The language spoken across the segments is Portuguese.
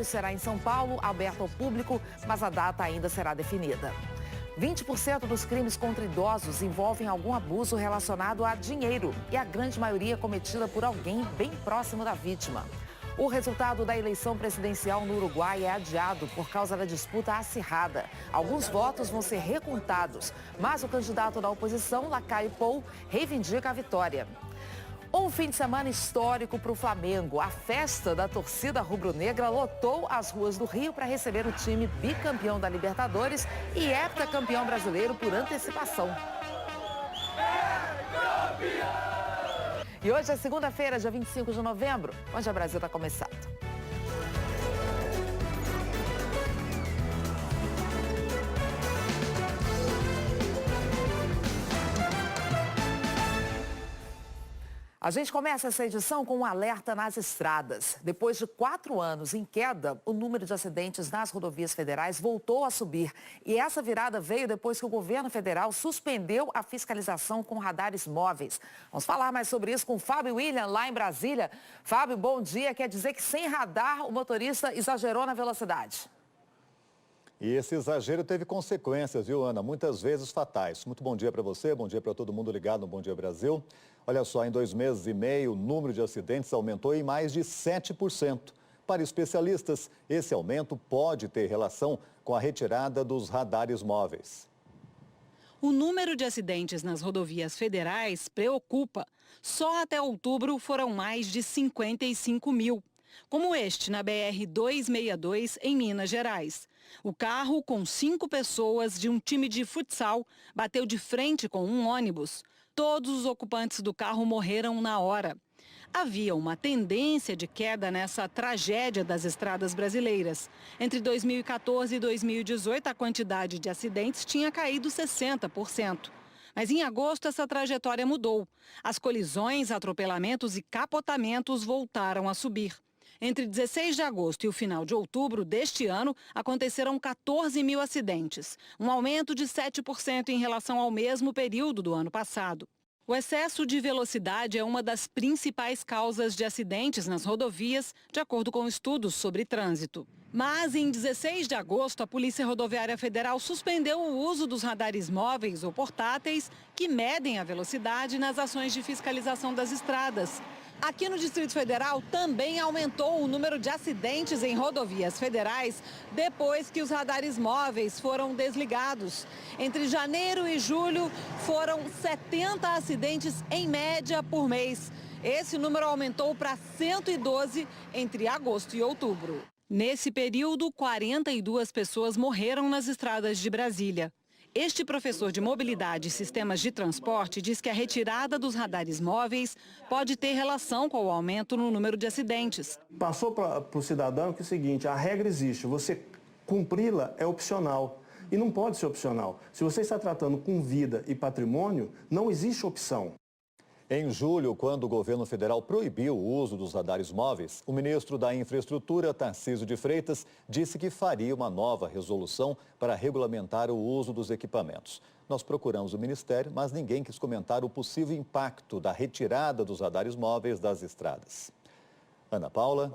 Será em São Paulo, aberto ao público, mas a data ainda será definida. 20% dos crimes contra idosos envolvem algum abuso relacionado a dinheiro e a grande maioria cometida por alguém bem próximo da vítima. O resultado da eleição presidencial no Uruguai é adiado por causa da disputa acirrada. Alguns votos vão ser recontados, mas o candidato da oposição, Lacalle Pou, reivindica a vitória. Um fim de semana histórico para o Flamengo. A festa da torcida rubro-negra lotou as ruas do Rio para receber o time bicampeão da Libertadores e heptacampeão brasileiro por antecipação. E hoje é segunda-feira, dia 25 de novembro, onde a Brasil está começando. A gente começa essa edição com um alerta nas estradas. Depois de 4 anos em queda, o número de acidentes nas rodovias federais voltou a subir. E essa virada veio depois que o governo federal suspendeu a fiscalização com radares móveis. Vamos falar mais sobre isso com o Fábio William, lá em Brasília. Fábio, bom dia. Quer dizer que sem radar o motorista exagerou na velocidade? E esse exagero teve consequências, viu, Ana? Muitas vezes fatais. Muito bom dia para você, bom dia para todo mundo ligado no Bom Dia Brasil. Olha só, em 2 meses e meio, o número de acidentes aumentou em mais de 7%. Para especialistas, esse aumento pode ter relação com a retirada dos radares móveis. O número de acidentes nas rodovias federais preocupa. Só até outubro foram mais de 55 mil. Como este na BR-262, em Minas Gerais. O carro, com 5 pessoas de um time de futsal, bateu de frente com um ônibus. Todos os ocupantes do carro morreram na hora. Havia uma tendência de queda nessa tragédia das estradas brasileiras. Entre 2014 e 2018, a quantidade de acidentes tinha caído 60%. Mas em agosto, essa trajetória mudou. As colisões, atropelamentos e capotamentos voltaram a subir. Entre 16 de agosto e o final de outubro deste ano, aconteceram 14 mil acidentes, um aumento de 7% em relação ao mesmo período do ano passado. O excesso de velocidade é uma das principais causas de acidentes nas rodovias, de acordo com estudos sobre trânsito. Mas, em 16 de agosto, a Polícia Rodoviária Federal suspendeu o uso dos radares móveis ou portáteis que medem a velocidade nas ações de fiscalização das estradas. Aqui no Distrito Federal também aumentou o número de acidentes em rodovias federais depois que os radares móveis foram desligados. Entre janeiro e julho foram 70 acidentes em média por mês. Esse número aumentou para 112 entre agosto e outubro. Nesse período, 42 pessoas morreram nas estradas de Brasília. Este professor de mobilidade e sistemas de transporte diz que a retirada dos radares móveis pode ter relação com o aumento no número de acidentes. Passou para o cidadão que é o seguinte, a regra existe, você cumpri-la é opcional e não pode ser opcional. Se você está tratando com vida e patrimônio, não existe opção. Em julho, quando o governo federal proibiu o uso dos radares móveis, o ministro da Infraestrutura, Tarcísio de Freitas, disse que faria uma nova resolução para regulamentar o uso dos equipamentos. Nós procuramos o ministério, mas ninguém quis comentar o possível impacto da retirada dos radares móveis das estradas. Ana Paula.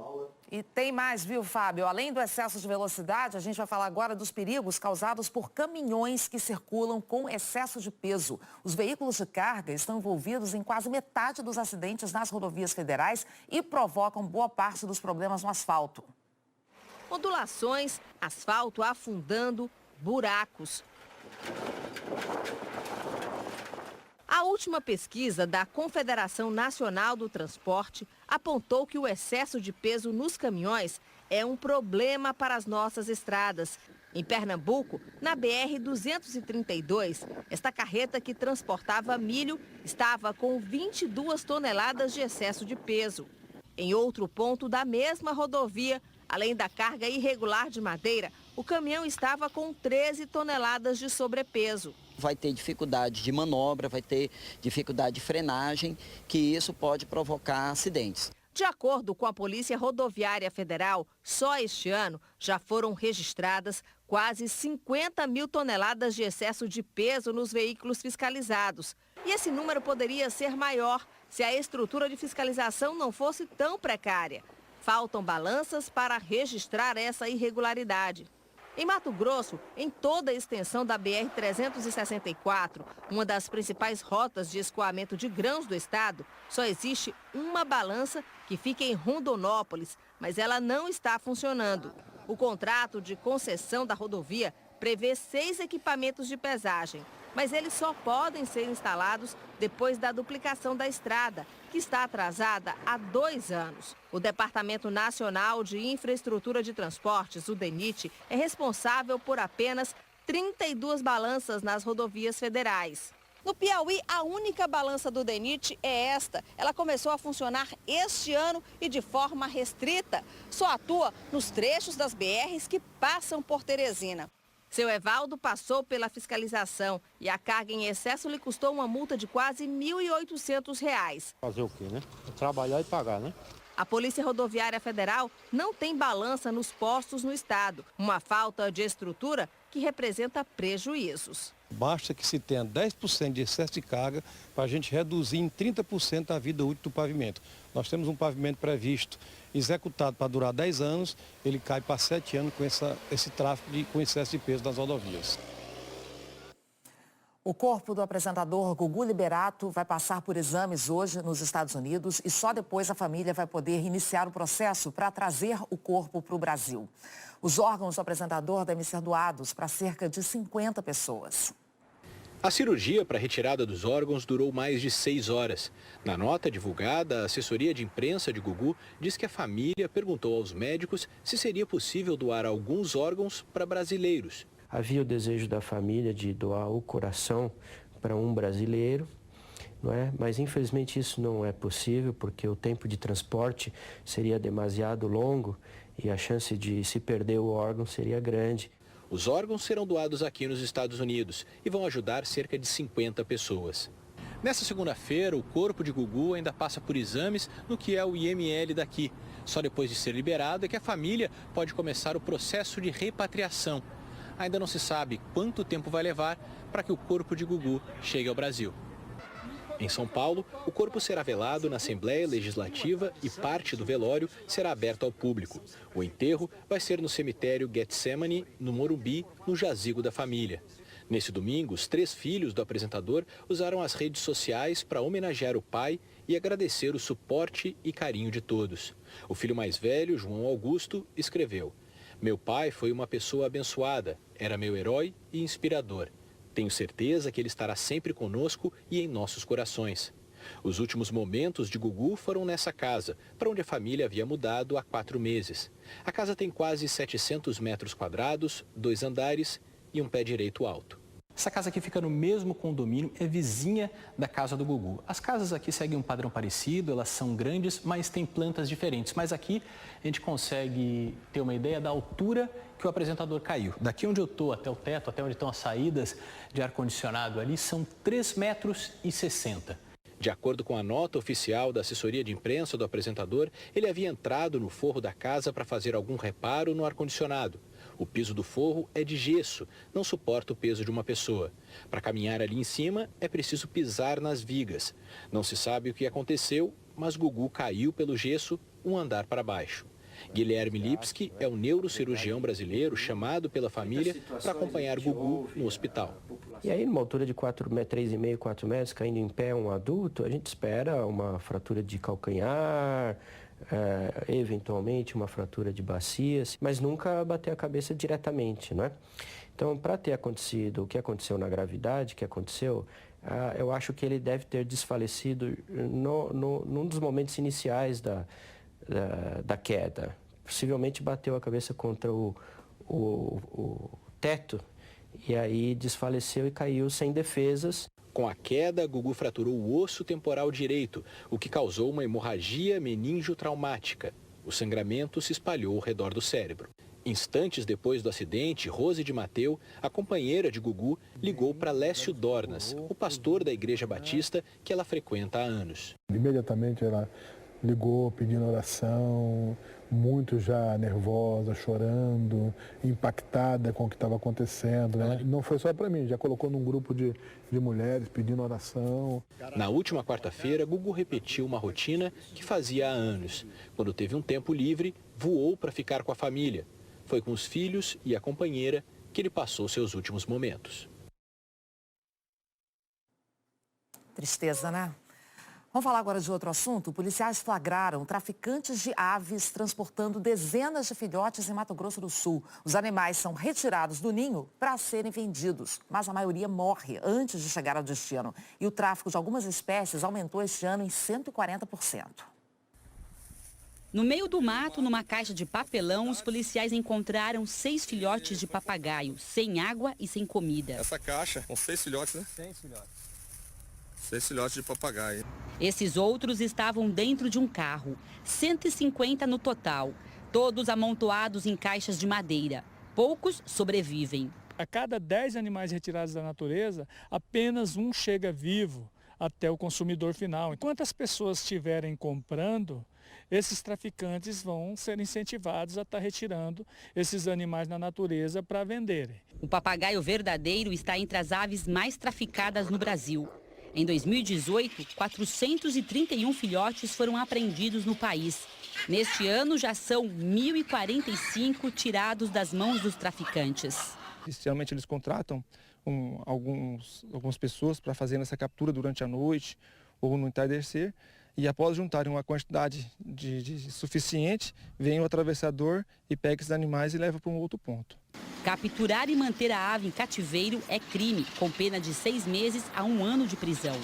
E tem mais, viu, Fábio? Além do excesso de velocidade, a gente vai falar agora dos perigos causados por caminhões que circulam com excesso de peso. Os veículos de carga estão envolvidos em quase metade dos acidentes nas rodovias federais e provocam boa parte dos problemas no asfalto. Ondulações, asfalto afundando, buracos. A última pesquisa da Confederação Nacional do Transporte apontou que o excesso de peso nos caminhões é um problema para as nossas estradas. Em Pernambuco, na BR-232, esta carreta que transportava milho estava com 22 toneladas de excesso de peso. Em outro ponto da mesma rodovia, além da carga irregular de madeira, o caminhão estava com 13 toneladas de sobrepeso. Vai ter dificuldade de manobra, vai ter dificuldade de frenagem, que isso pode provocar acidentes. De acordo com a Polícia Rodoviária Federal, só este ano já foram registradas quase 50 mil toneladas de excesso de peso nos veículos fiscalizados. E esse número poderia ser maior se a estrutura de fiscalização não fosse tão precária. Faltam balanças para registrar essa irregularidade. Em Mato Grosso, em toda a extensão da BR-364, uma das principais rotas de escoamento de grãos do estado, só existe uma balança que fica em Rondonópolis, mas ela não está funcionando. O contrato de concessão da rodovia prevê 6 equipamentos de pesagem, mas eles só podem ser instalados depois da duplicação da estrada, que está atrasada há 2 anos. O Departamento Nacional de Infraestrutura de Transportes, o DENIT, é responsável por apenas 32 balanças nas rodovias federais. No Piauí, a única balança do DENIT é esta. Ela começou a funcionar este ano e de forma restrita. Só atua nos trechos das BRs que passam por Teresina. Seu Evaldo passou pela fiscalização e a carga em excesso lhe custou uma multa de quase R$ 1.800. Fazer o quê, né? Trabalhar e pagar, né? A Polícia Rodoviária Federal não tem balança nos postos no estado, uma falta de estrutura que representa prejuízos. Basta que se tenha 10% de excesso de carga para a gente reduzir em 30% a vida útil do pavimento. Nós temos um pavimento previsto, executado para durar 10 anos, ele cai para 7 anos com esse tráfego com excesso de peso das rodovias. O corpo do apresentador Gugu Liberato vai passar por exames hoje nos Estados Unidos e só depois a família vai poder iniciar o processo para trazer o corpo para o Brasil. Os órgãos do apresentador devem ser doados para cerca de 50 pessoas. A cirurgia para a retirada dos órgãos durou mais de 6 horas. Na nota divulgada, a assessoria de imprensa de Gugu diz que a família perguntou aos médicos se seria possível doar alguns órgãos para brasileiros. Havia o desejo da família de doar o coração para um brasileiro, não é? Mas infelizmente isso não é possível porque o tempo de transporte seria demasiado longo e a chance de se perder o órgão seria grande. Os órgãos serão doados aqui nos Estados Unidos e vão ajudar cerca de 50 pessoas. Nessa segunda-feira, o corpo de Gugu ainda passa por exames no que é o IML daqui. Só depois de ser liberado é que a família pode começar o processo de repatriação. Ainda não se sabe quanto tempo vai levar para que o corpo de Gugu chegue ao Brasil. Em São Paulo, o corpo será velado na Assembleia Legislativa e parte do velório será aberto ao público. O enterro vai ser no cemitério Getsemane, no Morumbi, no jazigo da família. Nesse domingo, os 3 filhos do apresentador usaram as redes sociais para homenagear o pai e agradecer o suporte e carinho de todos. O filho mais velho, João Augusto, escreveu: "Meu pai foi uma pessoa abençoada, era meu herói e inspirador. Tenho certeza que ele estará sempre conosco e em nossos corações." Os últimos momentos de Gugu foram nessa casa, para onde a família havia mudado há 4 meses. A casa tem quase 700 metros quadrados, 2 andares e um pé direito alto. Essa casa aqui fica no mesmo condomínio, é vizinha da casa do Gugu. As casas aqui seguem um padrão parecido, elas são grandes, mas têm plantas diferentes. Mas aqui a gente consegue ter uma ideia da altura que o apresentador caiu. Daqui onde eu estou até o teto, até onde estão as saídas de ar-condicionado ali, são 3,60 metros. De acordo com a nota oficial da assessoria de imprensa do apresentador, ele havia entrado no forro da casa para fazer algum reparo no ar-condicionado. O piso do forro é de gesso, não suporta o peso de uma pessoa. Para caminhar ali em cima, é preciso pisar nas vigas. Não se sabe o que aconteceu, mas Gugu caiu pelo gesso um andar para baixo. Guilherme Lipski é um neurocirurgião brasileiro chamado pela família para acompanhar Gugu no hospital. E aí, numa altura de 3,5, 4 metros, caindo em pé um adulto, a gente espera uma fratura de calcanhar, eventualmente uma fratura de bacias, mas nunca bater a cabeça diretamente, não é? Então, para ter acontecido o que aconteceu na gravidade, eu acho que ele deve ter desfalecido num dos momentos iniciais da queda. Possivelmente bateu a cabeça contra o teto e aí desfaleceu e caiu sem defesas. Com a queda, Gugu fraturou o osso temporal direito, o que causou uma hemorragia meningiotraumática. O sangramento se espalhou ao redor do cérebro. Instantes depois do acidente, Rose de Mateu, a companheira de Gugu, ligou para Lécio Dornas, o pastor da Igreja Batista que ela frequenta há anos. Imediatamente ela ligou pedindo oração, muito já nervosa, chorando, impactada com o que estava acontecendo, né? Não foi só para mim, já colocou num grupo de mulheres pedindo oração. Na última quarta-feira, Gugu repetiu uma rotina que fazia há anos. Quando teve um tempo livre, voou para ficar com a família. Foi com os filhos e a companheira que ele passou seus últimos momentos. Tristeza, né? Vamos falar agora de outro assunto. Policiais flagraram traficantes de aves transportando dezenas de filhotes em Mato Grosso do Sul. Os animais são retirados do ninho para serem vendidos, mas a maioria morre antes de chegar ao destino. E o tráfico de algumas espécies aumentou este ano em 140%. No meio do mato, numa caixa de papelão, os policiais encontraram 6 filhotes de papagaio, sem água e sem comida. Essa caixa com 6 filhotes, né? 6 filhotes. 6 filhotes de papagaio. Esses outros estavam dentro de um carro, 150 no total, todos amontoados em caixas de madeira. Poucos sobrevivem. A cada 10 animais retirados da natureza, apenas um chega vivo até o consumidor final. Enquanto as pessoas estiverem comprando, esses traficantes vão ser incentivados a estar retirando esses animais na natureza para venderem. O papagaio verdadeiro está entre as aves mais traficadas no Brasil. Em 2018, 431 filhotes foram apreendidos no país. Neste ano, já são 1.045 tirados das mãos dos traficantes. Geralmente eles contratam algumas pessoas para fazer essa captura durante a noite ou no entardecer. E após juntarem uma quantidade suficiente, vem o atravessador e pega esses animais e leva para um outro ponto. Capturar e manter a ave em cativeiro é crime, com pena de 6 meses a 1 ano de prisão.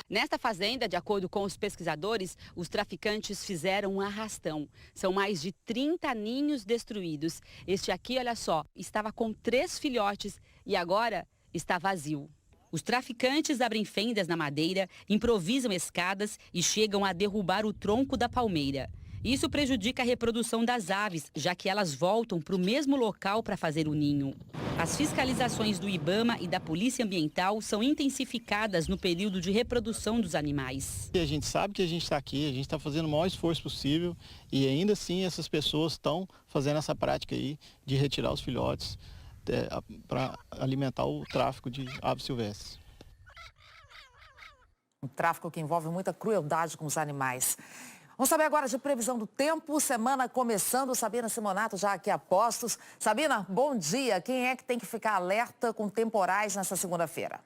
Nesta fazenda, de acordo com os pesquisadores, os traficantes fizeram um arrastão. São mais de 30 ninhos destruídos. Este aqui, olha só, estava com 3 filhotes e agora está vazio. Os traficantes abrem fendas na madeira, improvisam escadas e chegam a derrubar o tronco da palmeira. Isso prejudica a reprodução das aves, já que elas voltam para o mesmo local para fazer o ninho. As fiscalizações do IBAMA e da Polícia Ambiental são intensificadas no período de reprodução dos animais. A gente sabe que a gente está aqui, a gente está fazendo o maior esforço possível e ainda assim essas pessoas estão fazendo essa prática aí de retirar os filhotes para alimentar o tráfico de aves silvestres. Um tráfico que envolve muita crueldade com os animais. Vamos saber agora de previsão do tempo. Semana começando. Sabina Simonato já aqui a postos. Sabina, bom dia. Quem é que tem que ficar alerta com temporais nessa segunda-feira?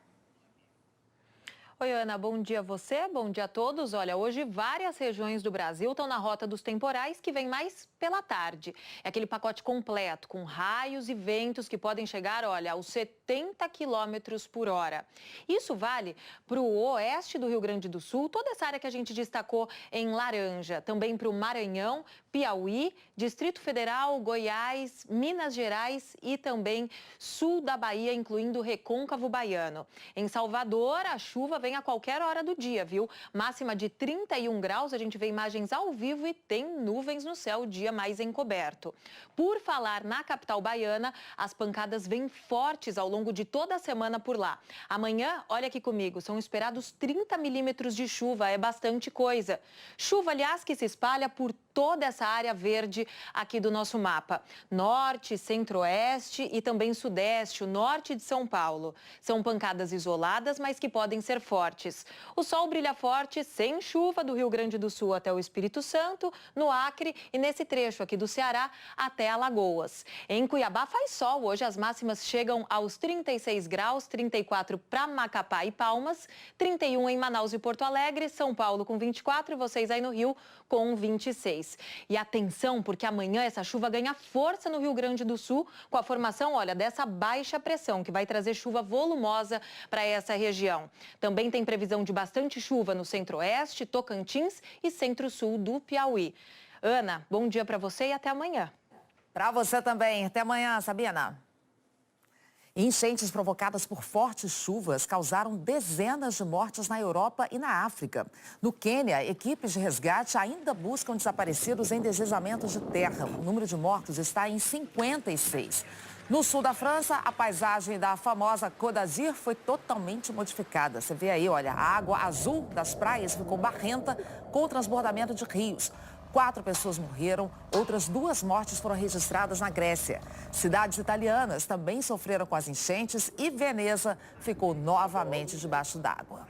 Oi, Ana, bom dia a você, bom dia a todos. Olha, hoje várias regiões do Brasil estão na rota dos temporais que vem mais pela tarde. É aquele pacote completo, com raios e ventos que podem chegar, olha, aos 70 quilômetros por hora. Isso vale para o oeste do Rio Grande do Sul, toda essa área que a gente destacou em laranja. Também para o Maranhão, Piauí, Distrito Federal, Goiás, Minas Gerais e também sul da Bahia, incluindo o Recôncavo Baiano. Em Salvador, a chuva vem a qualquer hora do dia, viu? Máxima de 31 graus, a gente vê imagens ao vivo e tem nuvens no céu, o dia mais encoberto. Por falar na capital baiana, as pancadas vêm fortes ao longo de toda a semana por lá. Amanhã, olha aqui comigo, são esperados 30 milímetros de chuva, é bastante coisa. Chuva, aliás, que se espalha por toda essa área verde aqui do nosso mapa. Norte, centro-oeste e também sudeste, o norte de São Paulo. São pancadas isoladas, mas que podem ser fortes. O sol brilha forte, sem chuva, do Rio Grande do Sul até o Espírito Santo, no Acre e nesse trecho aqui do Ceará até Alagoas. Em Cuiabá faz sol, hoje as máximas chegam aos 36 graus, 34 para Macapá e Palmas, 31 em Manaus e Porto Alegre, São Paulo com 24 e vocês aí no Rio com 26. E atenção, porque amanhã essa chuva ganha força no Rio Grande do Sul com a formação, olha, dessa baixa pressão que vai trazer chuva volumosa para essa região. Também tem previsão de bastante chuva no centro-oeste, Tocantins e centro-sul do Piauí. Ana, bom dia para você e até amanhã. Para você também. Até amanhã, Sabina. Enchentes provocadas por fortes chuvas causaram dezenas de mortes na Europa e na África. No Quênia, equipes de resgate ainda buscam desaparecidos em deslizamentos de terra. O número de mortos está em 56. No sul da França, a paisagem da famosa Côte d'Azur foi totalmente modificada. Você vê aí, olha, a água azul das praias ficou barrenta com o transbordamento de rios. 4 pessoas morreram, outras 2 mortes foram registradas na Grécia. Cidades italianas também sofreram com as enchentes e Veneza ficou novamente debaixo d'água.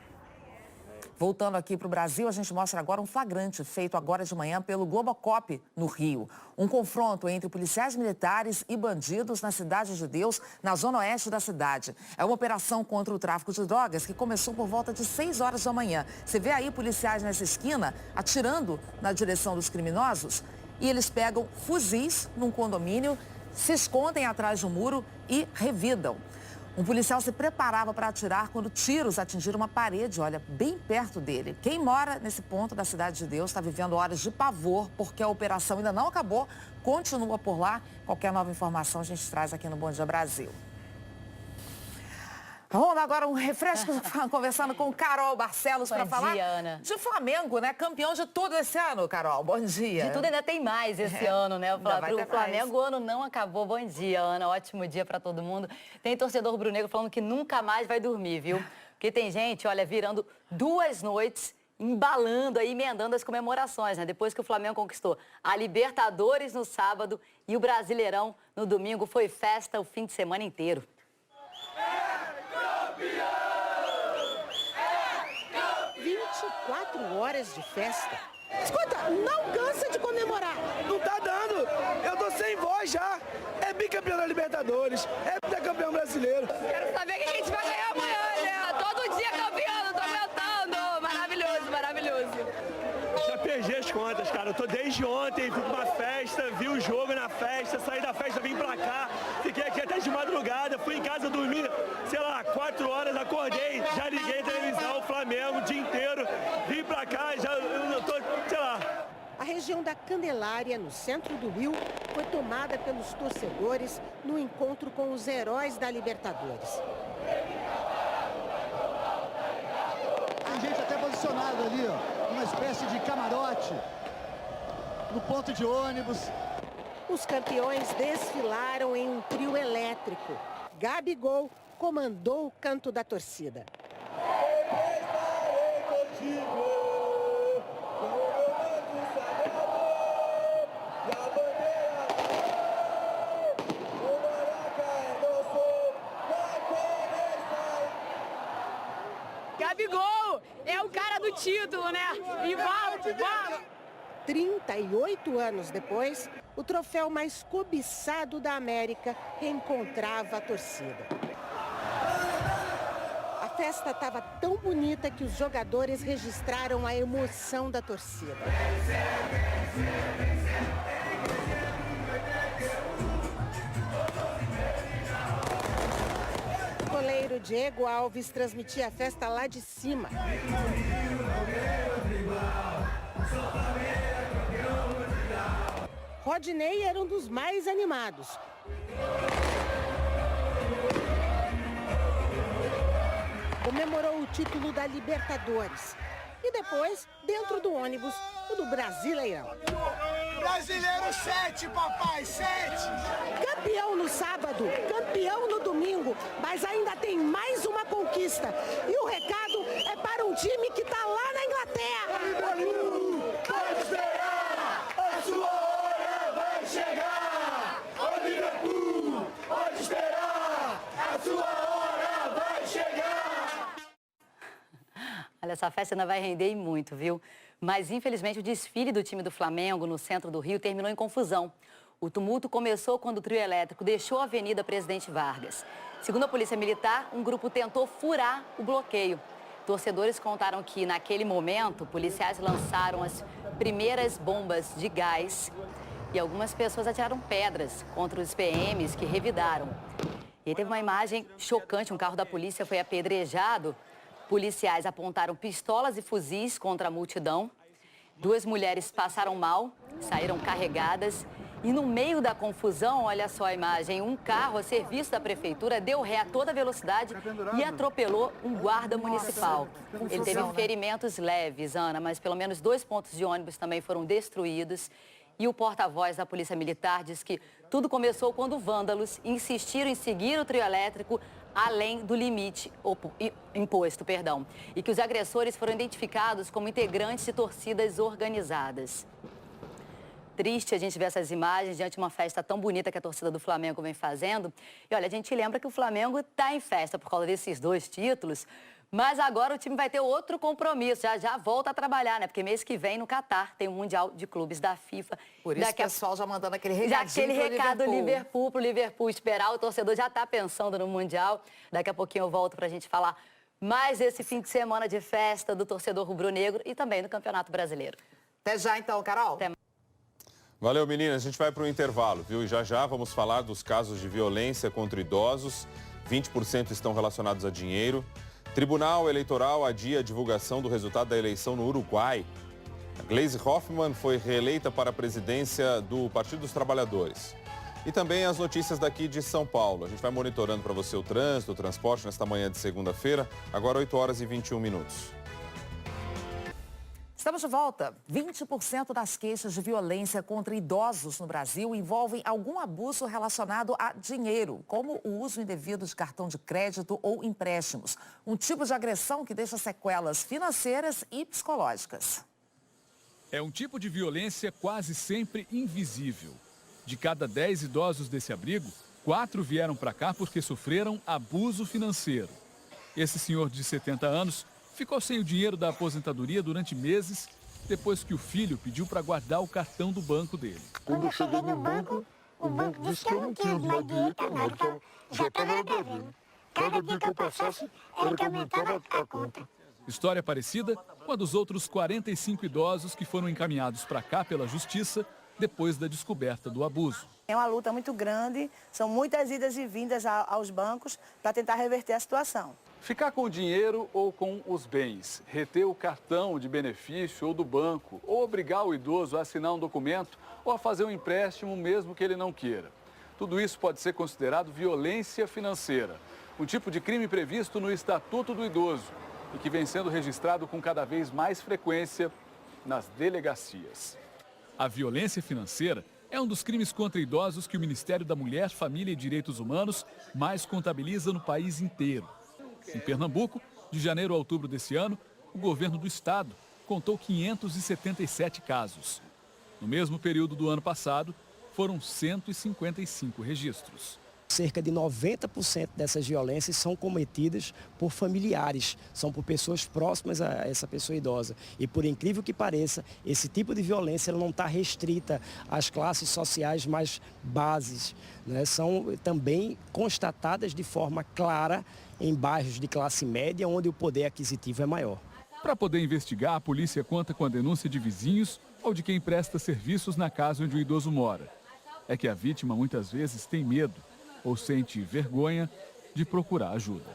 Voltando aqui para o Brasil, a gente mostra agora um flagrante feito agora de manhã pelo Globocop no Rio. Um confronto entre policiais militares e bandidos na Cidade de Deus, na zona oeste da cidade. É uma operação contra o tráfico de drogas que começou por volta de 6 horas da manhã. Você vê aí policiais nessa esquina atirando na direção dos criminosos e eles pegam fuzis num condomínio, se escondem atrás de um muro e revidam. Um policial se preparava para atirar quando tiros atingiram uma parede, olha, bem perto dele. Quem mora nesse ponto da Cidade de Deus está vivendo horas de pavor, porque a operação ainda não acabou, continua por lá. Qualquer nova informação a gente traz aqui no Bom Dia Brasil. Vamos agora um refresco, conversando com Carol Barcelos para falar Ana. de Flamengo, né? Campeão de tudo esse ano, Carol. Bom dia. De tudo ainda tem mais esse ano, né? Para o Flamengo o ano não acabou. Bom dia, Ana. Ótimo dia para todo mundo. Tem torcedor rubro-negro falando que nunca mais vai dormir, viu? Porque tem gente, olha, virando 2 noites, embalando aí, emendando as comemorações, né? Depois que o Flamengo conquistou a Libertadores no sábado e o Brasileirão no domingo, foi festa o fim de semana inteiro. 24 horas de festa. Escuta, não cansa de comemorar. Não tá dando. Eu tô sem voz já. É bicampeão da Libertadores, é campeão brasileiro. Quero saber que a gente vai ganhar amanhã, né? Todo dia campeão, não tô aguentando. Maravilhoso, maravilhoso. Já perdi as contas, cara. Eu tô desde ontem, fui pra uma festa, vi o jogo na festa, saí da festa, vim pra cá. Fiquei aqui até de madrugada, fui em casa dormir, sei lá, 4 horas, acordei, já liguei a televisão, Flamengo, o dia inteiro, vim pra cá, já eu tô, sei lá. A região da Candelária, no centro do Rio, foi tomada pelos torcedores no encontro com os heróis da Libertadores. Tem gente até posicionada ali, ó, uma espécie de camarote, no ponto de ônibus. Os campeões desfilaram em um trio elétrico. Gabigol comandou o canto da torcida. Gabigol é o cara do título, né? E vamos! 38 anos depois, o troféu mais cobiçado da América reencontrava a torcida. A festa estava tão bonita que os jogadores registraram a emoção da torcida. O goleiro Diego Alves transmitia a festa lá de cima. Rodinei era um dos mais animados. Comemorou o título da Libertadores. E depois, dentro do ônibus, o do Brasileirão. Brasileiro 7, papai, 7! Campeão no sábado, campeão no domingo, mas ainda tem mais uma conquista. E o recado é para um time que está lá na Inglaterra. Pode esperar, a sua hora vai chegar. Ô Liverpool, pode esperar, a sua hora vai chegar. Olha, essa festa ainda vai render e muito, viu? Mas, infelizmente, o desfile do time do Flamengo no centro do Rio terminou em confusão. O tumulto começou quando o trio elétrico deixou a Avenida Presidente Vargas. Segundo a Polícia Militar, um grupo tentou furar o bloqueio. Torcedores contaram que, naquele momento, policiais lançaram as primeiras bombas de gás e algumas pessoas atiraram pedras contra os PMs que revidaram. E aí teve uma imagem chocante, um carro da polícia foi apedrejado. Policiais apontaram pistolas e fuzis contra a multidão. 2 mulheres passaram mal, saíram carregadas. E no meio da confusão, olha só a imagem, um carro a serviço da prefeitura deu ré a toda velocidade e atropelou um guarda municipal. Ele teve ferimentos leves, Ana, mas pelo menos 2 pontos de ônibus também foram destruídos. E o porta-voz da Polícia Militar diz que Tudo começou quando vândalos insistiram em seguir o trio elétrico além do limite imposto, e que os agressores foram identificados como integrantes de torcidas organizadas. Triste a gente ver essas imagens diante de uma festa tão bonita que a torcida do Flamengo vem fazendo. E olha, a gente lembra que o Flamengo está em festa por causa desses 2 títulos, mas agora o time vai ter outro compromisso, já volta a trabalhar, né? Porque mês que vem no Catar tem o Mundial de Clubes da FIFA. Por isso o pessoal já mandando aquele recado Liverpool, pro Liverpool esperar, o torcedor já está pensando no Mundial. Daqui a pouquinho eu volto para a gente falar mais desse fim de semana de festa do torcedor rubro-negro e também do Campeonato Brasileiro. Até já então, Carol. Até mais. Valeu, meninas. A gente vai para o intervalo, viu? E já vamos falar dos casos de violência contra idosos. 20% estão relacionados a dinheiro. Tribunal Eleitoral adia a divulgação do resultado da eleição no Uruguai. A Gleisi Hoffmann foi reeleita para a presidência do Partido dos Trabalhadores. E também as notícias daqui de São Paulo. A gente vai monitorando para você o trânsito, o transporte nesta manhã de segunda-feira. Agora 8 horas e 21 minutos. Estamos de volta. 20% das queixas de violência contra idosos no Brasil envolvem algum abuso relacionado a dinheiro, como o uso indevido de cartão de crédito ou empréstimos. Um tipo de agressão que deixa sequelas financeiras e psicológicas. É um tipo de violência quase sempre invisível. De cada 10 idosos desse abrigo, 4 vieram para cá porque sofreram abuso financeiro. Esse senhor de 70 anos ficou sem o dinheiro da aposentadoria durante meses, depois que o filho pediu para guardar o cartão do banco dele. Quando eu cheguei no banco, o banco disse que eu não tinha mais dinheiro para nada, que eu já estava devendo. Cada dia que eu passasse, era que aumentava a conta. História parecida com a dos outros 45 idosos que foram encaminhados para cá pela Justiça depois da descoberta do abuso. É uma luta muito grande, são muitas idas e vindas aos bancos para tentar reverter a situação. Ficar com o dinheiro ou com os bens, reter o cartão de benefício ou do banco, ou obrigar o idoso a assinar um documento ou a fazer um empréstimo mesmo que ele não queira. Tudo isso pode ser considerado violência financeira, um tipo de crime previsto no Estatuto do Idoso e que vem sendo registrado com cada vez mais frequência nas delegacias. A violência financeira é um dos crimes contra idosos que o Ministério da Mulher, Família e Direitos Humanos mais contabiliza no país inteiro. Em Pernambuco, de janeiro a outubro desse ano, o governo do estado contou 577 casos. No mesmo período do ano passado, foram 155 registros. Cerca de 90% dessas violências são cometidas por familiares, são por pessoas próximas a essa pessoa idosa. E por incrível que pareça, esse tipo de violência ela não está restrita às classes sociais mais bases, né? São também constatadas de forma clara em bairros de classe média, onde o poder aquisitivo é maior. Para poder investigar, a polícia conta com a denúncia de vizinhos ou de quem presta serviços na casa onde o idoso mora. É que a vítima muitas vezes tem medo ou sente vergonha de procurar ajuda.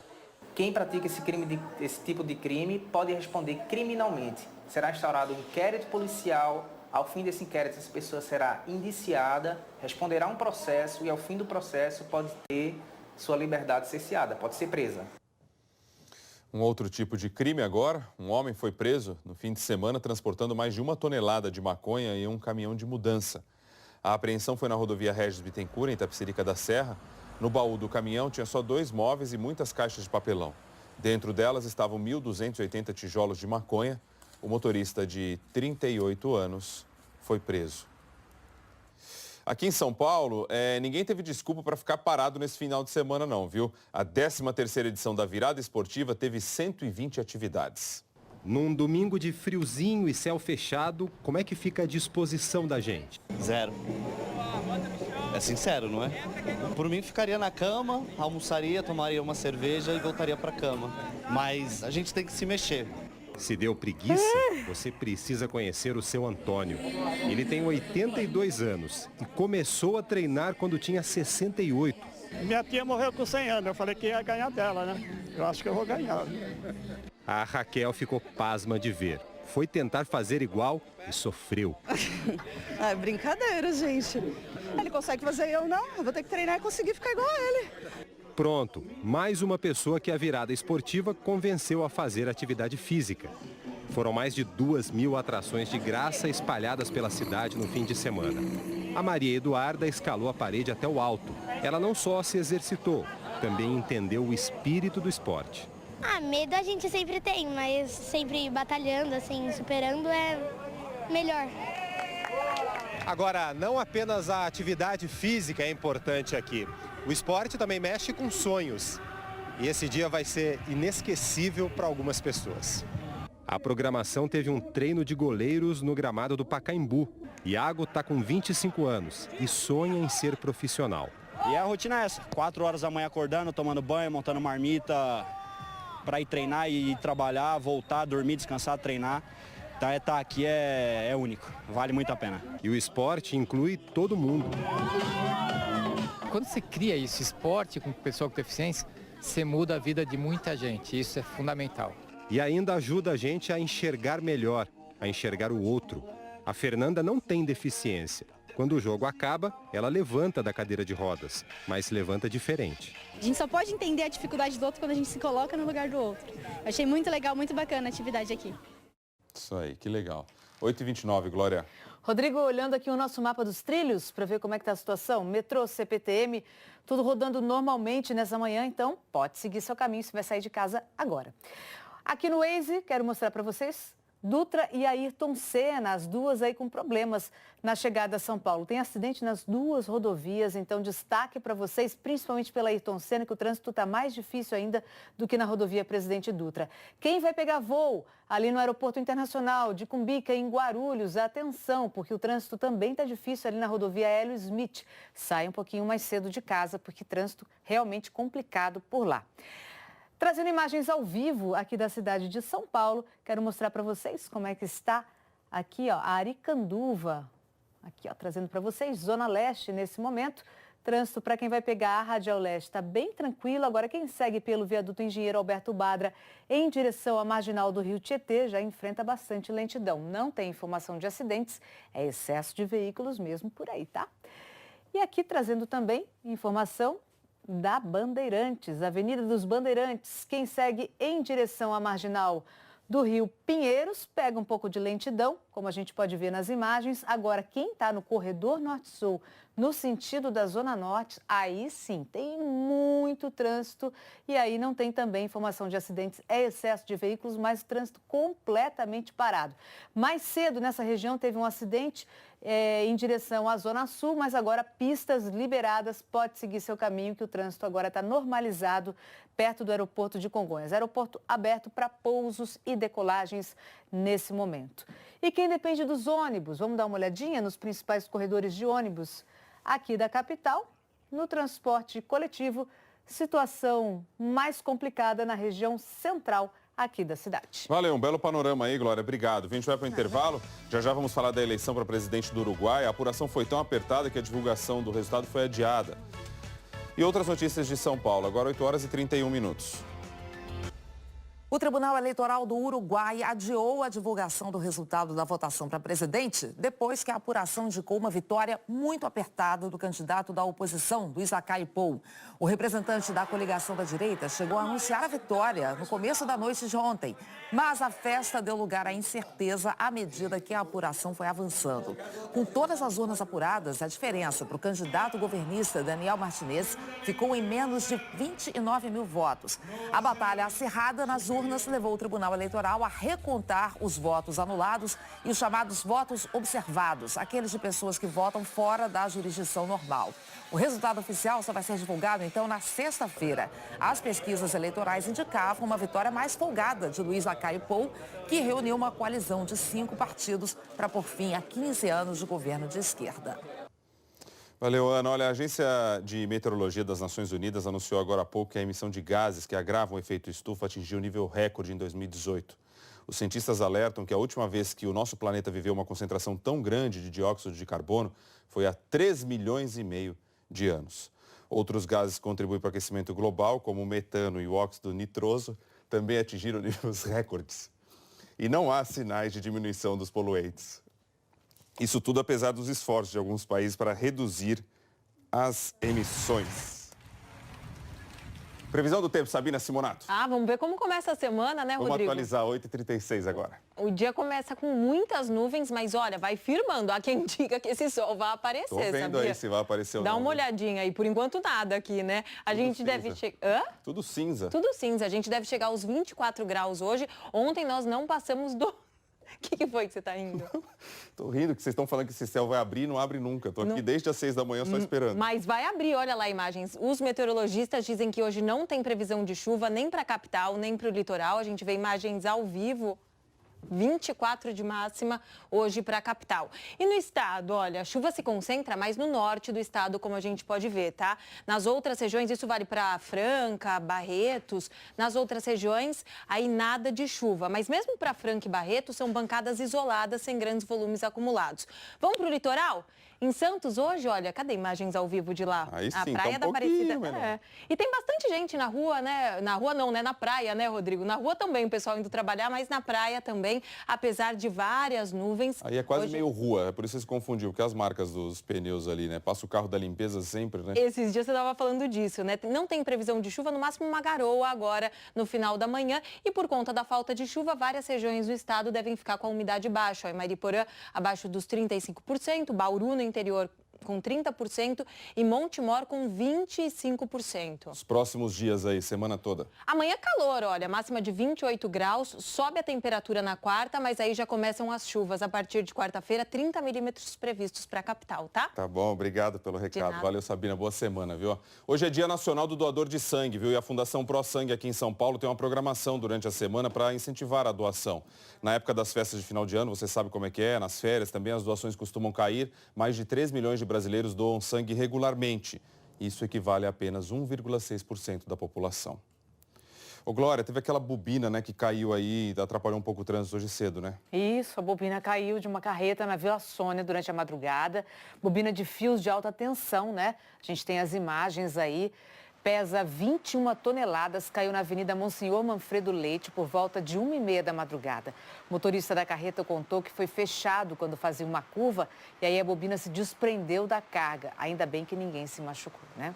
Quem pratica esse tipo de crime pode responder criminalmente. Será instaurado um inquérito policial. Ao fim desse inquérito, essa pessoa será indiciada, responderá um processo e ao fim do processo pode ter sua liberdade cerceada, pode ser presa. Um outro tipo de crime agora, um homem foi preso no fim de semana transportando mais de 1 tonelada de maconha em um caminhão de mudança. A apreensão foi na rodovia Regis Bittencourt, em Itapecerica da Serra. No baú do caminhão tinha só 2 móveis e muitas caixas de papelão. Dentro delas estavam 1.280 tijolos de maconha. O motorista de 38 anos foi preso. Aqui em São Paulo, ninguém teve desculpa para ficar parado nesse final de semana não, viu? A 13ª edição da Virada Esportiva teve 120 atividades. Num domingo de friozinho e céu fechado, como é que fica a disposição da gente? 0. É sincero, não é? Por mim, ficaria na cama, almoçaria, tomaria uma cerveja e voltaria para a cama. Mas a gente tem que se mexer. Se deu preguiça, você precisa conhecer o seu Antônio. Ele tem 82 anos e começou a treinar quando tinha 68. Minha tia morreu com 100 anos, eu falei que ia ganhar dela, né? Eu acho que eu vou ganhar. A Raquel ficou pasma de ver. Foi tentar fazer igual e sofreu. É brincadeira, gente. Ele consegue fazer, eu não. Eu vou ter que treinar e conseguir ficar igual a ele. Pronto, mais uma pessoa que a Virada Esportiva convenceu a fazer atividade física. Foram mais de 2.000 atrações de graça espalhadas pela cidade no fim de semana. A Maria Eduarda escalou a parede até o alto. Ela não só se exercitou, também entendeu o espírito do esporte. Medo a gente sempre tem, mas sempre batalhando, assim, superando é melhor. Agora, não apenas a atividade física é importante aqui. O esporte também mexe com sonhos. E esse dia vai ser inesquecível para algumas pessoas. A programação teve um treino de goleiros no gramado do Pacaembu. Iago está com 25 anos e sonha em ser profissional. E a rotina é essa, 4 horas da manhã acordando, tomando banho, montando marmita para ir treinar e ir trabalhar, voltar, dormir, descansar, treinar. Então estar aqui é único, vale muito a pena. E o esporte inclui todo mundo. Quando você cria esse esporte com pessoa com deficiência, você muda a vida de muita gente, isso é fundamental. E ainda ajuda a gente a enxergar melhor, a enxergar o outro. A Fernanda não tem deficiência. Quando o jogo acaba, ela levanta da cadeira de rodas, mas levanta diferente. A gente só pode entender a dificuldade do outro quando a gente se coloca no lugar do outro. Eu achei muito legal, muito bacana a atividade aqui. Isso aí, que legal. 8h29, Glória. Rodrigo, olhando aqui o nosso mapa dos trilhos para ver como é que está a situação. Metrô, CPTM, tudo rodando normalmente nessa manhã, então pode seguir seu caminho se vai sair de casa agora. Aqui no Waze, quero mostrar para vocês Dutra e Ayrton Senna, as duas aí com problemas na chegada a São Paulo. Tem acidente nas duas rodovias, então destaque para vocês, principalmente pela Ayrton Senna, que o trânsito está mais difícil ainda do que na rodovia Presidente Dutra. Quem vai pegar voo ali no Aeroporto Internacional de Cumbica, em Guarulhos, atenção, porque o trânsito também está difícil ali na rodovia Hélio Smith. Sai um pouquinho mais cedo de casa, porque trânsito realmente complicado por lá. Trazendo imagens ao vivo aqui da cidade de São Paulo, quero mostrar para vocês como é que está aqui, ó, a Aricanduva. Aqui, ó, trazendo para vocês, Zona Leste nesse momento. Trânsito para quem vai pegar a Radial Leste está bem tranquilo. Agora, quem segue pelo viaduto Engenheiro Alberto Badra em direção à marginal do Rio Tietê já enfrenta bastante lentidão. Não tem informação de acidentes, é excesso de veículos mesmo por aí, tá? E aqui trazendo também informação da Bandeirantes, Avenida dos Bandeirantes. Quem segue em direção à marginal do Rio Pinheiros pega um pouco de lentidão, como a gente pode ver nas imagens. Agora, quem está no corredor Norte-Sul, no sentido da Zona Norte, aí sim, tem muito trânsito e aí não tem também informação de acidentes, é excesso de veículos, mas o trânsito completamente parado. Mais cedo nessa região teve um acidente em direção à Zona Sul, mas agora pistas liberadas, pode seguir seu caminho, que o trânsito agora está normalizado perto do aeroporto de Congonhas. Aeroporto aberto para pousos e decolagens nesse momento. E quem depende dos ônibus, vamos dar uma olhadinha nos principais corredores de ônibus aqui da capital, no transporte coletivo, situação mais complicada na região central aqui da cidade. Valeu, um belo panorama aí, Glória. Obrigado. A gente vai para o intervalo. Já vamos falar da eleição para presidente do Uruguai. A apuração foi tão apertada que a divulgação do resultado foi adiada. E outras notícias de São Paulo, agora 8h31. O Tribunal Eleitoral do Uruguai adiou a divulgação do resultado da votação para presidente depois que a apuração indicou uma vitória muito apertada do candidato da oposição, Luiz Lacalle Pou. O representante da coligação da direita chegou a anunciar a vitória no começo da noite de ontem, mas a festa deu lugar à incerteza à medida que a apuração foi avançando. Com todas as urnas apuradas, a diferença para o candidato governista Daniel Martinez ficou em menos de 29 mil votos. A batalha acirrada nas urnas levou o Tribunal Eleitoral a recontar os votos anulados e os chamados votos observados, aqueles de pessoas que votam fora da jurisdição normal. O resultado oficial só vai ser divulgado, então, na sexta-feira. As pesquisas eleitorais indicavam uma vitória mais folgada de Luiz Lacalle Pou, que reuniu uma coalizão de 5 partidos para pôr fim a 15 anos de governo de esquerda. Valeu, Ana. Olha, a Agência de Meteorologia das Nações Unidas anunciou agora há pouco que a emissão de gases que agravam o efeito estufa atingiu nível recorde em 2018. Os cientistas alertam que a última vez que o nosso planeta viveu uma concentração tão grande de dióxido de carbono foi há 3,5 milhões de anos. Outros gases que contribuem para o aquecimento global, como o metano e o óxido nitroso, também atingiram níveis recordes. E não há sinais de diminuição dos poluentes. Isso tudo apesar dos esforços de alguns países para reduzir as emissões. Previsão do tempo, Sabina Simonato. Vamos ver como começa a semana, né, Rodrigo? Vamos atualizar, 8h36 agora. O dia começa com muitas nuvens, mas olha, vai firmando. Há quem diga que esse sol vai aparecer, Tô vendo sabia? aí se vai aparecer ou não. Dá uma olhadinha aí. Por enquanto, nada aqui, né? A gente deve chegar... Tudo cinza. Tudo cinza. A gente deve chegar aos 24 graus hoje. Ontem nós não passamos do... O que foi que você está rindo? Tô rindo que vocês estão falando que esse céu vai abrir e não abre nunca. Tô aqui desde as 6 da manhã só esperando. Mas vai abrir, olha lá imagens. Os meteorologistas dizem que hoje não tem previsão de chuva nem para a capital, nem para o litoral. A gente vê imagens ao vivo. 24 de máxima hoje para a capital. E no estado, olha, a chuva se concentra mais no norte do estado, como a gente pode ver, tá? Nas outras regiões, isso vale para Franca, Barretos. Nas outras regiões, aí nada de chuva. Mas mesmo para Franca e Barretos, são bancadas isoladas, sem grandes volumes acumulados. Vamos para o litoral? Em Santos, hoje, olha, cadê imagens ao vivo de lá? Aí sim, a praia tá um da Aparecida. melhor. E tem bastante gente na rua, né? Na rua não, né? Na praia, né, Rodrigo? Na rua também o pessoal indo trabalhar, mas na praia também, apesar de várias nuvens. Aí é quase meio rua, é por isso que você se confundiu, porque as marcas dos pneus ali, né? Passa o carro da limpeza sempre, né? Esses dias você estava falando disso, né? Não tem previsão de chuva, no máximo uma garoa agora no final da manhã. E por conta da falta de chuva, várias regiões do estado devem ficar com a umidade baixa. Ó, em Mariporã, abaixo dos 35%, Bauru no interior com 30% e Montemor com 25%. Os próximos dias aí, semana toda. Amanhã é calor, olha, máxima de 28 graus, sobe a temperatura na quarta, mas aí já começam as chuvas. A partir de quarta-feira, 30 milímetros previstos para a capital, tá? Tá bom, obrigado pelo recado. Valeu, Sabina, boa semana, viu? Hoje é Dia Nacional do Doador de Sangue, viu? E a Fundação Pro Sangue aqui em São Paulo tem uma programação durante a semana para incentivar a doação. Na época das festas de final de ano, você sabe como é que é, nas férias também as doações costumam cair. Mais de 3 milhões de brasileiros doam sangue regularmente. Isso equivale a apenas 1,6% da população. Ô Glória, teve aquela bobina, né, que caiu aí e atrapalhou um pouco o trânsito hoje cedo, né? Isso, a bobina caiu de uma carreta na Vila Sônia durante a madrugada. Bobina de fios de alta tensão, né? A gente tem as imagens aí. Pesa 21 toneladas, caiu na Avenida Monsenhor Manfredo Leite por volta de 1h30 da madrugada. O motorista da carreta contou que foi fechado quando fazia uma curva e aí a bobina se desprendeu da carga. Ainda bem que ninguém se machucou, né?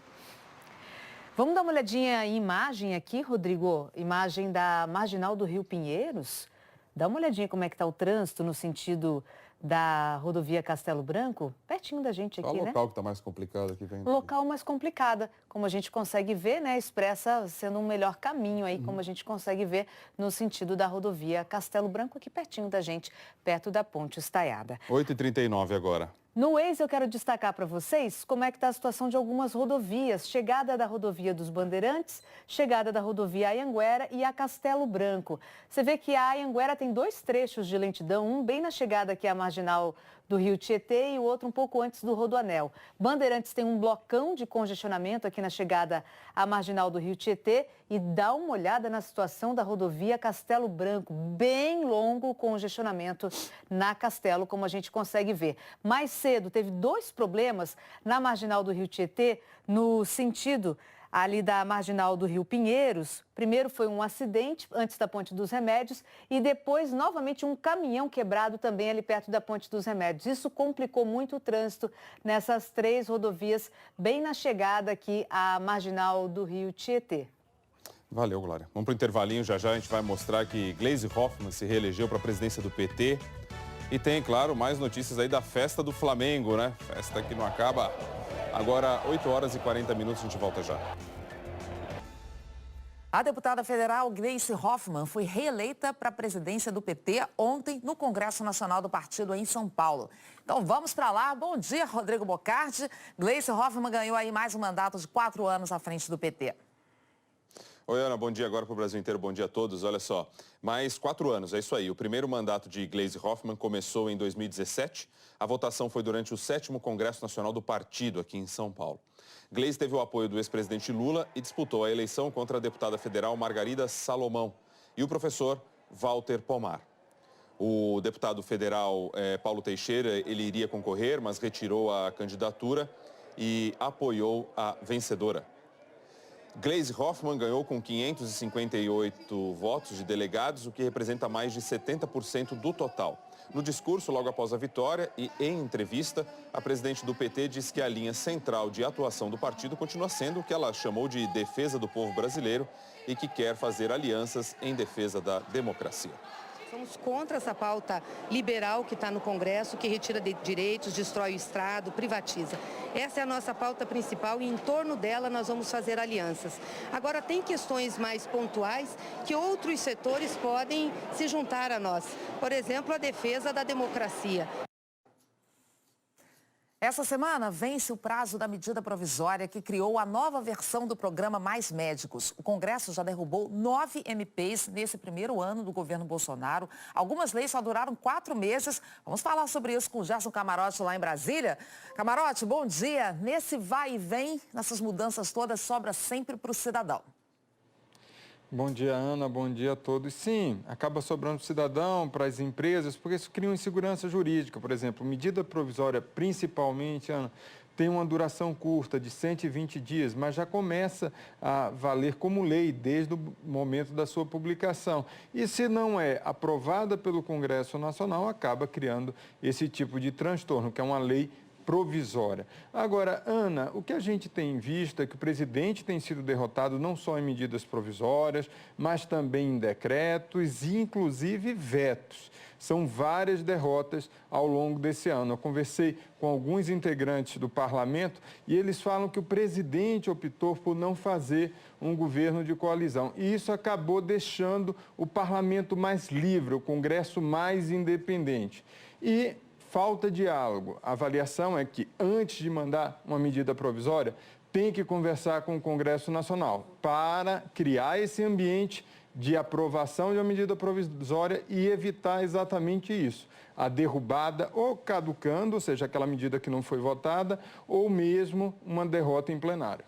Vamos dar uma olhadinha em imagem aqui, Rodrigo? Imagem da Marginal do Rio Pinheiros. Dá uma olhadinha como é que está o trânsito no sentido da rodovia Castelo Branco, pertinho da gente aqui, Qual né? o local que está mais complicado aqui? Local mais complicado, como a gente consegue ver, né? Expressa sendo um melhor caminho aí, como a gente consegue ver no sentido da rodovia Castelo Branco, aqui pertinho da gente, perto da Ponte Estaiada. 8h39 agora. No Waze eu quero destacar para vocês como é que está a situação de algumas rodovias. Chegada da rodovia dos Bandeirantes, chegada da rodovia Anhanguera e a Castelo Branco. Você vê que a Anhanguera tem 2 trechos de lentidão, um bem na chegada aqui à marginal do Rio Tietê e o outro um pouco antes do Rodoanel. Bandeirantes tem um blocão de congestionamento aqui na chegada à marginal do Rio Tietê e dá uma olhada na situação da rodovia Castelo Branco, bem longo o congestionamento na Castelo, como a gente consegue ver. Mais cedo teve 2 problemas na marginal do Rio Tietê, no sentido ali da marginal do Rio Pinheiros. Primeiro foi um acidente antes da Ponte dos Remédios e depois novamente um caminhão quebrado também ali perto da Ponte dos Remédios. Isso complicou muito o trânsito nessas 3 rodovias bem na chegada aqui à marginal do Rio Tietê. Valeu, Glória. Vamos para o intervalinho, já a gente vai mostrar que Gleisi Hoffmann se reelegeu para a presidência do PT. E tem, claro, mais notícias aí da festa do Flamengo, né? Festa que não acaba. Agora, 8h40, a gente volta já. A deputada federal Gleisi Hoffmann foi reeleita para a presidência do PT ontem no Congresso Nacional do Partido em São Paulo. Então vamos para lá. Bom dia, Rodrigo Bocardi. Gleisi Hoffmann ganhou aí mais um mandato de 4 anos à frente do PT. Oi, Ana, bom dia agora para o Brasil inteiro, bom dia a todos. Olha só, mais 4 anos, é isso aí. O primeiro mandato de Gleisi Hoffmann começou em 2017. A votação foi durante o 7º Congresso Nacional do Partido, aqui em São Paulo. Gleisi teve o apoio do ex-presidente Lula e disputou a eleição contra a deputada federal Margarida Salomão e o professor Walter Pomar. O deputado federal Paulo Teixeira, ele iria concorrer, mas retirou a candidatura e apoiou a vencedora. Gleisi Hoffmann ganhou com 558 votos de delegados, o que representa mais de 70% do total. No discurso, logo após a vitória e em entrevista, a presidente do PT disse que a linha central de atuação do partido continua sendo o que ela chamou de defesa do povo brasileiro e que quer fazer alianças em defesa da democracia. Somos contra essa pauta liberal que está no Congresso, que retira direitos, destrói o Estado, privatiza. Essa é a nossa pauta principal e em torno dela nós vamos fazer alianças. Agora, tem questões mais pontuais que outros setores podem se juntar a nós. Por exemplo, a defesa da democracia. Essa semana vence o prazo da medida provisória que criou a nova versão do programa Mais Médicos. O Congresso já derrubou 9 MPs nesse primeiro ano do governo Bolsonaro. Algumas leis só duraram 4 meses. Vamos falar sobre isso com o Gerson Camarote lá em Brasília. Camarote, bom dia. Nesse vai e vem, nessas mudanças todas, sobra sempre para o cidadão. Bom dia, Ana. Bom dia a todos. Sim, acaba sobrando para o cidadão, para as empresas, porque isso cria uma insegurança jurídica. Por exemplo, medida provisória, principalmente, Ana, tem uma duração curta de 120 dias, mas já começa a valer como lei desde o momento da sua publicação. E se não é aprovada pelo Congresso Nacional, acaba criando esse tipo de transtorno, que é uma lei provisória. Agora, Ana, o que a gente tem visto é que o presidente tem sido derrotado não só em medidas provisórias, mas também em decretos e, inclusive, vetos. São várias derrotas ao longo desse ano. Eu conversei com alguns integrantes do parlamento e eles falam que o presidente optou por não fazer um governo de coalizão. E isso acabou deixando o parlamento mais livre, o Congresso mais independente. E falta diálogo. A avaliação é que, antes de mandar uma medida provisória, tem que conversar com o Congresso Nacional para criar esse ambiente de aprovação de uma medida provisória e evitar exatamente isso, a derrubada ou caducando, ou seja, aquela medida que não foi votada, ou mesmo uma derrota em plenário.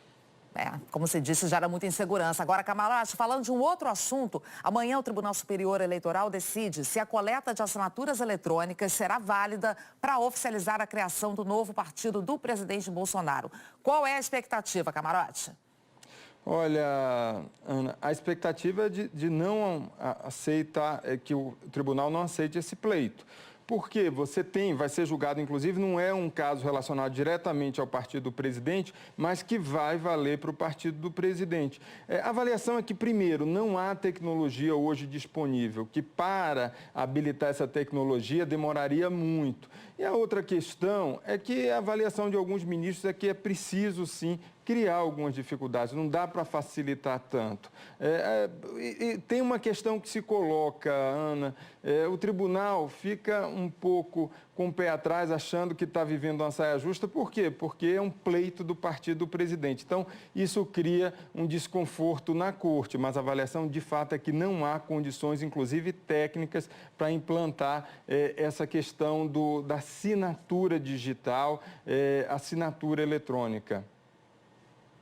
Como você disse, gera muita insegurança. Agora, Camarote, falando de um outro assunto, amanhã o Tribunal Superior Eleitoral decide se a coleta de assinaturas eletrônicas será válida para oficializar a criação do novo partido do presidente Bolsonaro. Qual é a expectativa, Camarote? Olha, Ana, a expectativa é de não aceitar, é que o tribunal não aceite esse pleito. Porque vai ser julgado, inclusive, não é um caso relacionado diretamente ao partido do presidente, mas que vai valer para o partido do presidente. A avaliação é que, primeiro, não há tecnologia hoje disponível, que para habilitar essa tecnologia demoraria muito. E a outra questão é que a avaliação de alguns ministros é que é preciso, sim, criar algumas dificuldades, não dá para facilitar tanto. E tem uma questão que se coloca, Ana, o tribunal fica um pouco com o pé atrás, achando que está vivendo uma saia justa. Por quê? Porque é um pleito do partido do presidente. Então, isso cria um desconforto na corte, mas a avaliação de fato é que não há condições, inclusive técnicas, para implantar essa questão da assinatura digital, assinatura eletrônica.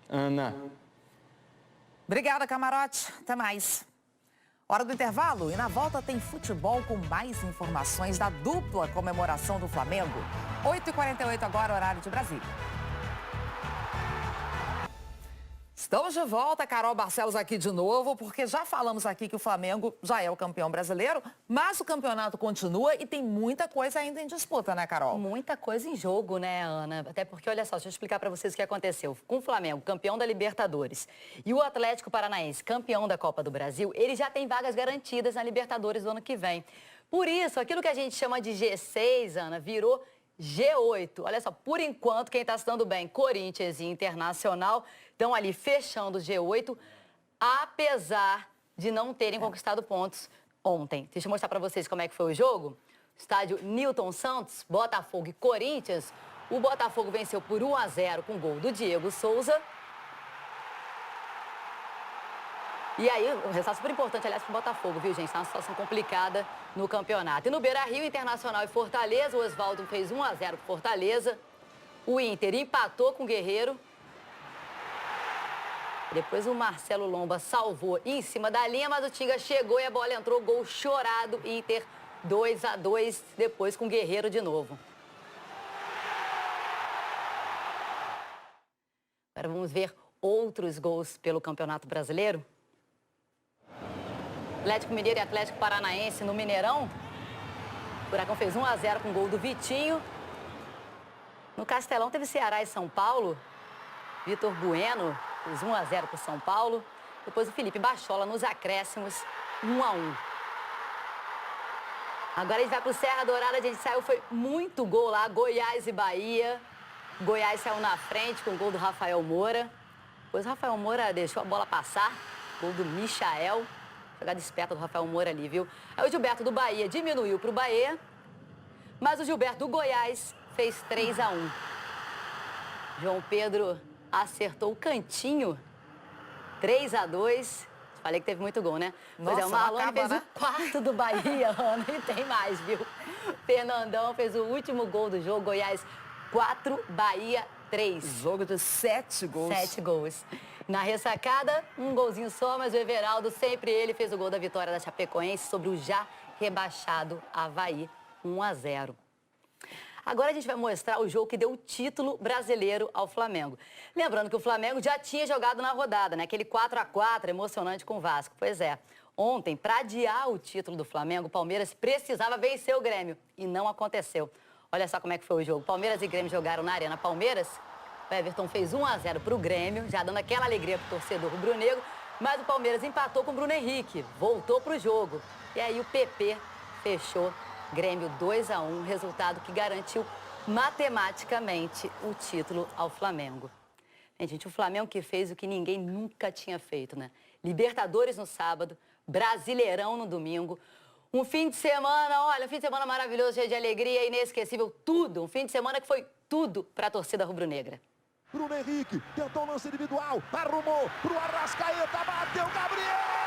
Ana. Obrigada, Camarote. Até mais. Hora do intervalo e na volta tem futebol com mais informações da dupla comemoração do Flamengo. 8h48 agora, horário de Brasília. Estamos de volta, Carol Barcelos aqui de novo, porque já falamos aqui que o Flamengo já é o campeão brasileiro, mas o campeonato continua e tem muita coisa ainda em disputa, né, Carol? Muita coisa em jogo, né, Ana? Até porque, olha só, deixa eu explicar para vocês o que aconteceu. Com o Flamengo, campeão da Libertadores, e o Atlético Paranaense, campeão da Copa do Brasil, ele já tem vagas garantidas na Libertadores do ano que vem. Por isso, aquilo que a gente chama de G6, Ana, virou G8. Olha só, por enquanto, quem está se dando bem, Corinthians e Internacional, estão ali fechando o G8, apesar de não terem conquistado pontos ontem. Deixa eu mostrar para vocês como é que foi o jogo. Estádio Newton Santos, Botafogo e Corinthians. O Botafogo venceu por 1-0 com gol do Diego Souza. E aí, um resultado super importante, aliás, para o Botafogo, viu, gente? Está uma situação complicada no campeonato. E no Beira-Rio, Internacional e Fortaleza, o Oswaldo fez 1-0 para Fortaleza. O Inter empatou com o Guerreiro. Depois o Marcelo Lomba salvou em cima da linha, mas o Tinga chegou e a bola entrou, gol chorado. Inter 2-2, depois com o Guerreiro de novo. Agora vamos ver outros gols pelo Campeonato Brasileiro? Atlético Mineiro e Atlético Paranaense no Mineirão. O Furacão fez 1-0 com o gol do Vitinho. No Castelão teve Ceará e São Paulo. Vitor Bueno fez 1-0 para o São Paulo. Depois o Felipe Bachola nos acréscimos, 1-1. Agora a gente vai para o Serra Dourada, a gente saiu, foi muito gol lá, Goiás e Bahia. Goiás saiu na frente com o gol do Rafael Moura. Depois o Rafael Moura deixou a bola passar, gol do Michael. Jogada esperta do Rafael Moura ali, viu? Aí o Gilberto do Bahia diminuiu para o Bahia, mas o Gilberto do Goiás fez 3-1. João Pedro acertou o cantinho, 3-2. Falei que teve muito gol, né? Nossa, Pois é, o Marlone acaba, fez né? o quarto do Bahia, Ana, e tem mais, viu? Fernandão fez o último gol do jogo, Goiás 4, Bahia 3. Jogo de 7 gols. 7 gols. Na ressacada, um golzinho só, mas o Everaldo, sempre ele, fez o gol da vitória da Chapecoense sobre o já rebaixado Avaí, 1-0. Agora a gente vai mostrar o jogo que deu o título brasileiro ao Flamengo. Lembrando que o Flamengo já tinha jogado na rodada, né? Aquele 4-4 emocionante com o Vasco. Pois é, ontem, para adiar o título do Flamengo, o Palmeiras precisava vencer o Grêmio. E não aconteceu. Olha só como é que foi o jogo. Palmeiras e Grêmio jogaram na Arena Palmeiras. O Everton fez 1-0 para o Grêmio, já dando aquela alegria para o torcedor rubro-negro. Mas o Palmeiras empatou com o Bruno Henrique, voltou para o jogo. E aí o PP fechou Grêmio 2-1, resultado que garantiu matematicamente o título ao Flamengo. Gente, o Flamengo que fez o que ninguém nunca tinha feito, né? Libertadores no sábado, Brasileirão no domingo. Um fim de semana, olha, um fim de semana maravilhoso, cheio de alegria, inesquecível, tudo. Um fim de semana que foi tudo para a torcida rubro-negra. Bruno Henrique tentou o lance individual, arrumou pro Arrascaeta, bateu Gabriel!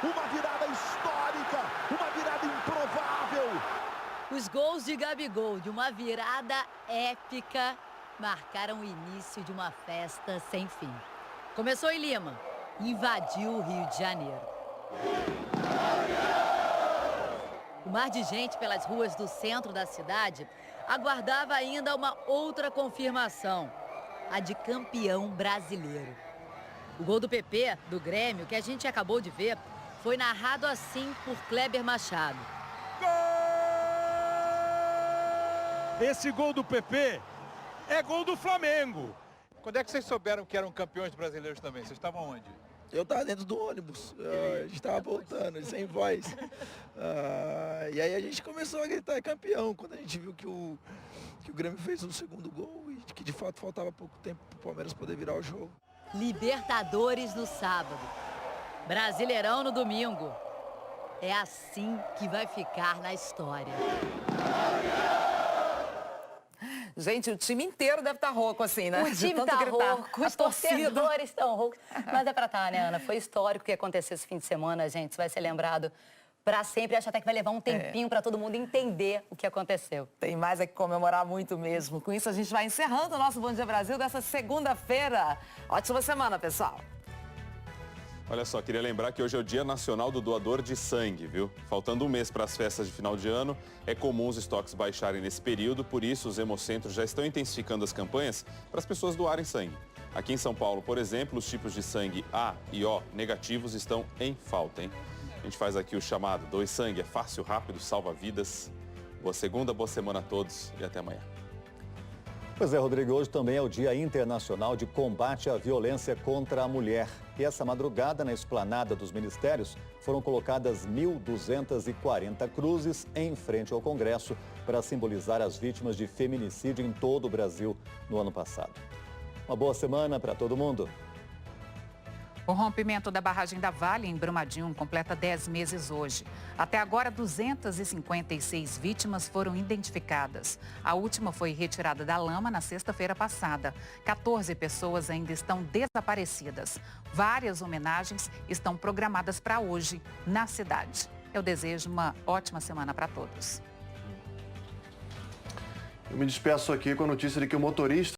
Uma virada histórica, uma virada improvável. Os gols de Gabigol, de uma virada épica, marcaram o início de uma festa sem fim. Começou em Lima, invadiu o Rio de Janeiro. O mar de gente pelas ruas do centro da cidade aguardava ainda uma outra confirmação, a de campeão brasileiro. O gol do PP, do Grêmio, que a gente acabou de ver, foi narrado assim por Kleber Machado. Esse gol do PP é gol do Flamengo. Quando é que vocês souberam que eram campeões brasileiros também? Vocês estavam onde? Eu estava dentro do ônibus, a gente estava voltando, sem voz. E aí a gente começou a gritar, é campeão, quando a gente viu que o Grêmio fez o segundo gol e que de fato faltava pouco tempo para o Palmeiras poder virar o jogo. Libertadores no sábado, Brasileirão no domingo. É assim que vai ficar na história. Gente, o time inteiro deve estar rouco assim, né? O time está rouco, os torcedores estão roucos. Mas é para estar, né, Ana? Foi histórico o que aconteceu esse fim de semana, gente. Isso vai ser lembrado para sempre. Acho até que vai levar um tempinho para todo mundo entender o que aconteceu. Tem mais é que comemorar muito mesmo. Com isso, a gente vai encerrando o nosso Bom Dia Brasil dessa segunda-feira. Ótima semana, pessoal. Olha só, queria lembrar que hoje é o Dia Nacional do Doador de Sangue, viu? Faltando um mês para as festas de final de ano, é comum os estoques baixarem nesse período, por isso os hemocentros já estão intensificando as campanhas para as pessoas doarem sangue. Aqui em São Paulo, por exemplo, os tipos de sangue A e O negativos estão em falta, hein? A gente faz aqui o chamado Doe Sangue, é fácil, rápido, salva vidas. Boa segunda, boa semana a todos e até amanhã. Pois é, Rodrigo, hoje também é o Dia Internacional de Combate à Violência contra a Mulher. E essa madrugada, na esplanada dos ministérios, foram colocadas 1.240 cruzes em frente ao Congresso para simbolizar as vítimas de feminicídio em todo o Brasil no ano passado. Uma boa semana para todo mundo. O rompimento da barragem da Vale, em Brumadinho, completa 10 meses hoje. Até agora, 256 vítimas foram identificadas. A última foi retirada da lama na sexta-feira passada. 14 pessoas ainda estão desaparecidas. Várias homenagens estão programadas para hoje na cidade. Eu desejo uma ótima semana para todos. Eu me despeço aqui com a notícia de que o motorista